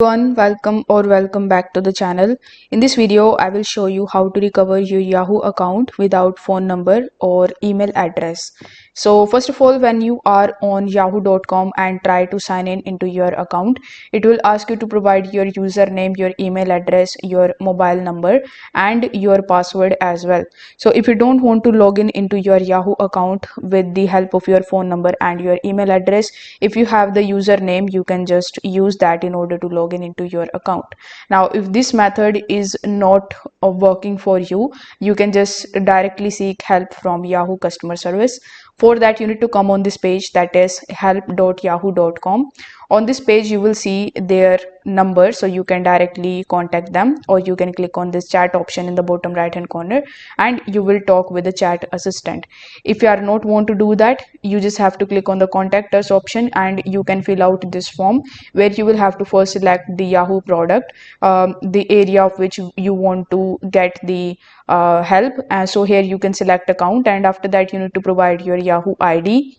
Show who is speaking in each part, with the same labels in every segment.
Speaker 1: Everyone, welcome back to the channel. In this video I will show you how to recover your Yahoo account without phone number or email address. So first of all, when you are on yahoo.com and try to sign in into your account, it will ask you to provide your username, your email address, your mobile number and your password as well. So if you don't want to log in into your Yahoo account with the help of your phone number and your email address, if you have the username, you can just use that in order to log in into your account. Now if this method is not working for you, you can just directly seek help from Yahoo customer service. For that, you need to come on this page, that is help.yahoo.com. On this page you will see their number, so you can directly contact them, or you can click on this chat option in the bottom right hand corner and you will talk with the chat assistant. If you are not want to do that, you just have to click on the contact us option and you can fill out this form, where you will have to first select the Yahoo product, the area of which you want to get the help. And so here you can select account, and after that you need to provide your Yahoo ID.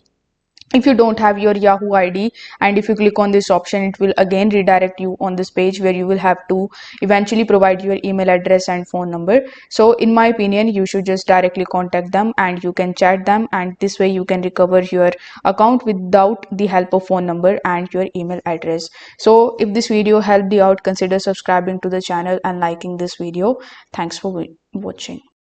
Speaker 1: If you don't have your Yahoo ID, and if you click on this option, it will again redirect you on this page where you will have to eventually provide your email address and phone number. So in my opinion, you should just directly contact them and you can chat them, and this way you can recover your account without the help of phone number and your email address. So if this video helped you out, consider subscribing to the channel and liking this video. Thanks for watching.